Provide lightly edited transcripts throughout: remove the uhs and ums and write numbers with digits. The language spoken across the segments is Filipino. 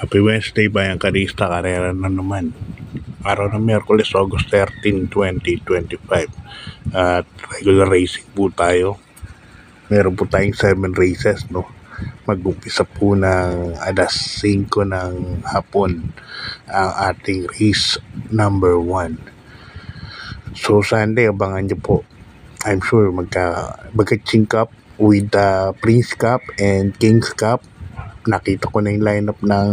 Happy Wednesday bayang karista, karera na naman. Araw ng Miyerkules, August 13, 2025. At regular racing po tayo. Meron po tayong 7 races, no? Mag-umpisa po ng alas 5 ng hapon ang ating race number 1. So Sunday, abangan nyo po. I'm sure magka-Ching Cup with the Prince Cup and King's Cup. Nakita ko na yung lineup ng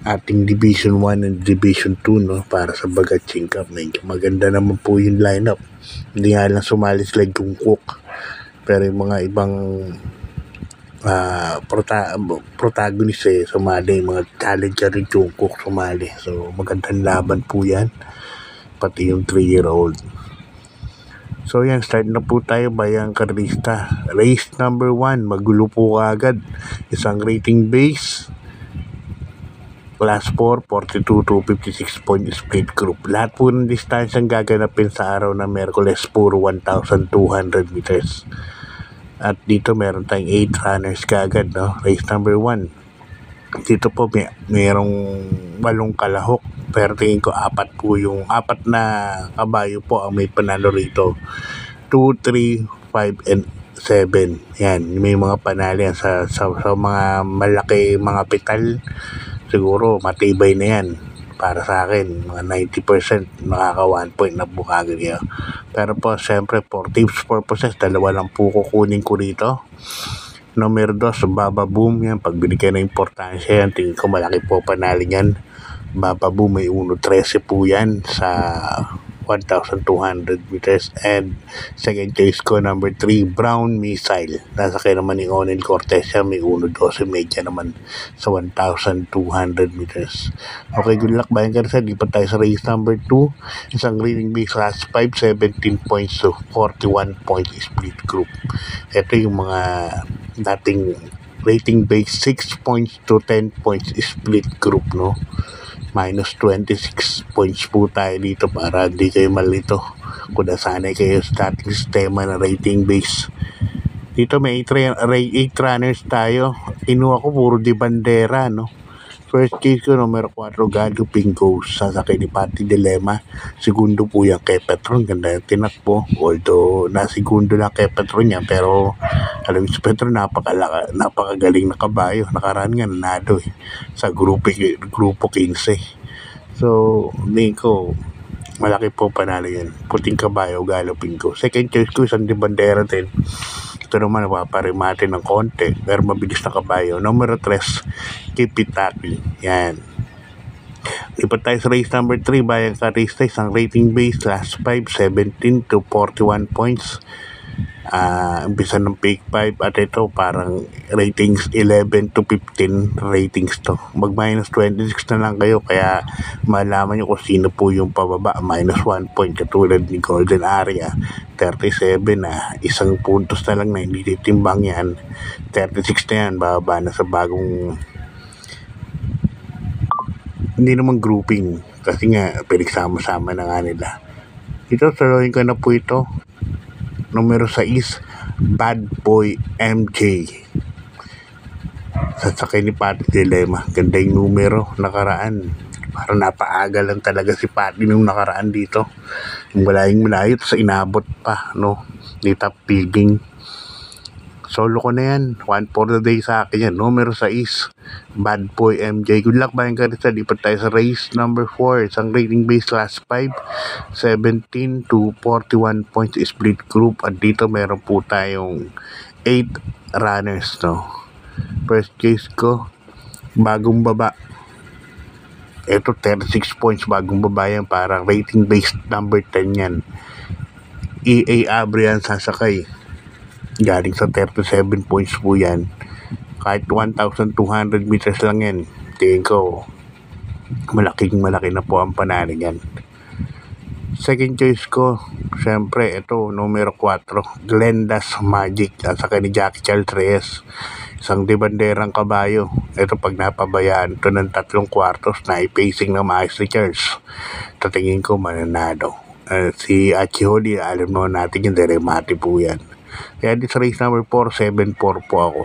ating Division 1 and Division 2, no, para sa Bagaching Cup. Medyo maganda naman po yung lineup. Hindi nga lang sumali sila yung Cook, pero yung mga ibang protagonist sumali, mga challenger yung Jungkook sumali. So magandang laban po yan, pati yung 3-year-old. So yan, start na po tayo bayang karista. Race number 1, magulo po agad. Isang rating base, class 4, 42 to 56 point split group. Lahat po ng distansyang gaganapin sa araw ng Miyerkules, puro 1,200 meters. At dito meron tayong 8 runners kaagad, no? Race number 1. Dito po mayroong 8 kalahok, pero tingin ko 4 na kabayo po ang may panalo rito. 2, 3, 5, and 7. Yan, may mga panalo yan sa mga malaki, mga pital. Siguro matibay na yan para sa akin. Mga 90% nakaka 1 point na bukagin yan. Pero po, syempre, for tips purposes, 2 lang po kukunin ko rito. Numero 2, Baba Boom. Yan, pag binigyan na importansya yan, tingin ko malaki po panalo yan. Baba Boom, may 1.13 po yan sa 1,200 meters. And second choice ko, number 3, Brown Missile. Nasa kayo naman ni Onel Cortez yan, may 1.12 media naman sa 1,200 meters. Okay, good luck bayan karisa. Di pa tayo sa race number 2. Isang rating base class 5, 17 points to 41 points split group. Ito yung mga dating rating base 6 points to 10 points split group, no? Minus 26 points po tayo dito para hindi kayo malito kung nasanay kayo sa dating sistema na rating base. Dito may 8 runners tayo. Inuha ko puro di bandera, no? First case ko, numero 4, Galloping Ghost. Sasakay ni Pati Dilemma. Segundo po yan kay Petron. Ganda yung tinakbo. Although, segundo lang kay Petron yan. Pero, alam si Petron, napakagaling na kabayo. Nakaraan nga, nanado sa grupo 15. So, hindi ko, malaki po panalo yan. Puting kabayo, Galloping Ghost. Second choice ko, isang di bandera din. Ito naman, napaparimate ng konti, pero mabilis na kabayo. Numero 3, Kipitaki. Yan. Lipat tayo sa race number 3, bayang karista. Isang rating base, class 5, 17 to 41 points. Umpisa ng pick 5 at ito parang ratings 11 to 15 ratings to. Mag minus 26 na lang kayo, kaya malaman nyo kung sino po yung pababa. Minus 1 point katulad ni Golden Area 37 na, isang puntos na lang na hindi titimbang yan. 36 na yan, bababa na sa bagong, hindi naman grouping kasi nga pinagsama-sama na nga nila. Ito, saluhin ko na po ito. Numero 6, Bad Boy MJ. Sasakay ni Pati Dilemma. Ganda yung numero, nakaraan. Parang napaaga lang talaga si Pati nung nakaraan dito. Yung malayong-malayo, sa inabot pa, no? Di top picking. Solo ko na yan. 1 for the day sa akin yan. Numero 6, Bad Boy MJ. Good luck ba yung karisa? Lipat tayo sa race number 4. Isang rating base class 5, 17 to 41 points split group. At dito meron po tayong 8 runners, no? First case ko, bagong baba. Ito 36 points, bagong baba yan. Parang rating base number 10 yan. EA Abrian sasakay. Galing sa 37 points po yan. Kahit 1,200 meters lang yan, tingin ko malaki na po ang panalo yan. Second choice ko, syempre ito, numero 4, Glenda's Magic. Sasakay ni Jackie Charles Reyes. Isang di banderang kabayo. Ito, pag napabayaan ito ng 3 kwartos na i-pacing ng maayos ni Charles, tatingin ko mananado. Si Achiholi, alam naman natin yung Deremati po yan. Kaya di sa race number 4, 7-4 po ako.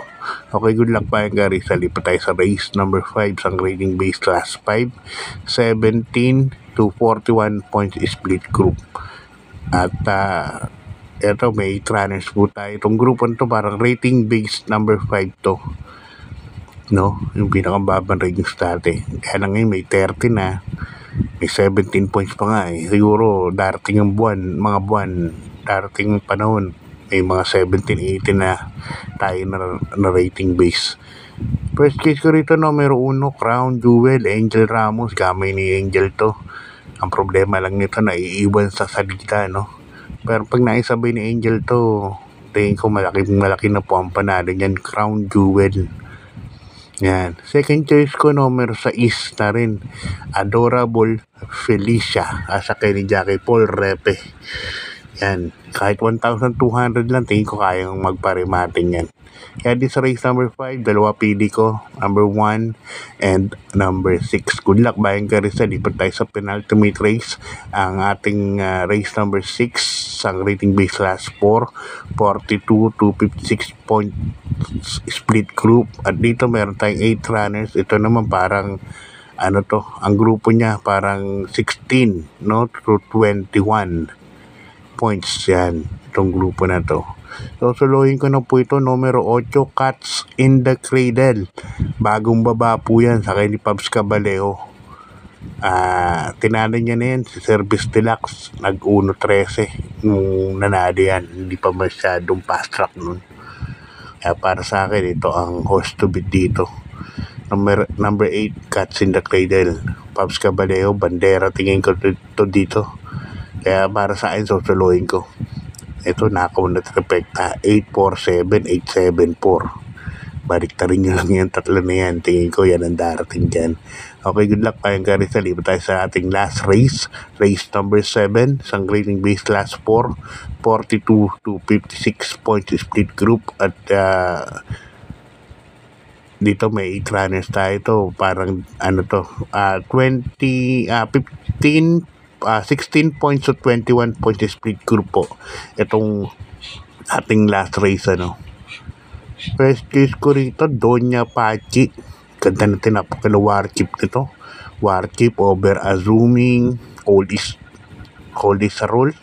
Okay, good luck pa yung Garissa. Lipat tayo sa race number 5, sang rating base class 5, 17 to 41 points split group. At eto, may 8 runners po tayo. Itong grupo nito parang rating base number 5 to. No? Yung pinakababang ratings dati. Kaya lang ngayon may 30 na. May 17 points pa nga eh. Siguro darating yung mga buwan, darating panahon, may mga 17, 18 na tayo na rating base. First case ko rito, numero 1, Crown Jewel, Angel Ramos. Gamay ni Angel to. Ang problema lang nito, naiiwan sa salita, no? Pero pag naisabay ni Angel to, tingin ko malaki na po ang panalo niyan, Crown Jewel. Yan. Second choice ko, numero 6 na rin, Adorable Felicia. Asa kay ni Jackie Paul Repe. Yan. Kahit 1,200 lang, tingin ko kayang magparimatin yan. Kaya di sa race number 5, dalawa pili ko, number 1 and number 6. Good luck, Bayang Garissa. Lipat tayo sa penultimate race. Ang ating race number 6, ang rating base class 4, 42 to 56 point split group. At dito meron tayong 8 runners. Ito naman parang ang grupo niya parang 16, no, to 21 points. Yan, itong grupo na to. So, suluhin ko na po ito, numero 8, Cats in the Cradle. Bagong baba po yan, sa kay ni Pabs Caballeo. Tinalo niya na yan, si Service Deluxe, nag-1-13 nung nanalo yan. Hindi pa masyadong fast track nun. Kaya para sa akin, ito ang host to beat dito. Number 8, Cats in the Cradle. Pabs Caballeo, bandera, tingin ko dito. Kaya para sa akin, susuluhin ko. Ito, nakaw na tripekta, 847, 874. Baliktarin nyo lang yan, tatlo na yan. Tingin ko yan ang darating dyan. Okay, good luck, Bayang Garissa. Lipat tayo sa ating last race. Race number 7, sang rating base class 4, 42 to 56 points split group. At dito may 8 runners tayo. Ito, parang 16 points to 21 points split group po. Itong ating last race, First case ko rito, Doña Pachi. Ganda na tinapakala Warchip nito. Warchip over Assuming, Hold is a Roll.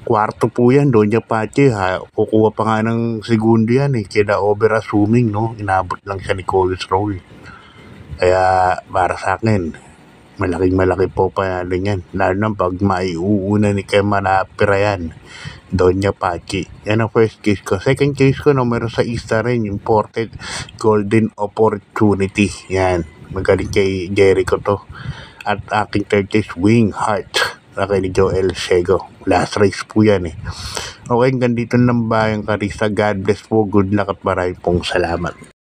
Kwarto po yan, Doña Pachi. Kukuha pa nga ng segundo yan eh. Kaya over Assuming, no? Inabot lang siya ni Cold's Roll. Kaya para sa akin, malaki po pa yan. Lalo na pag maiuuna ni kay Manapira yan, Doña Pachi. Yan ang first case ko. Second case ko, numero 6 na rin, imported Golden Opportunity. Yan, magaling kay Jericho to. At aking third case, Wing Heart, kay ni Joel Sego. Last race po yan eh. Okay, ganito lang Bayang Garissa. God bless po, good luck at maraming pong salamat.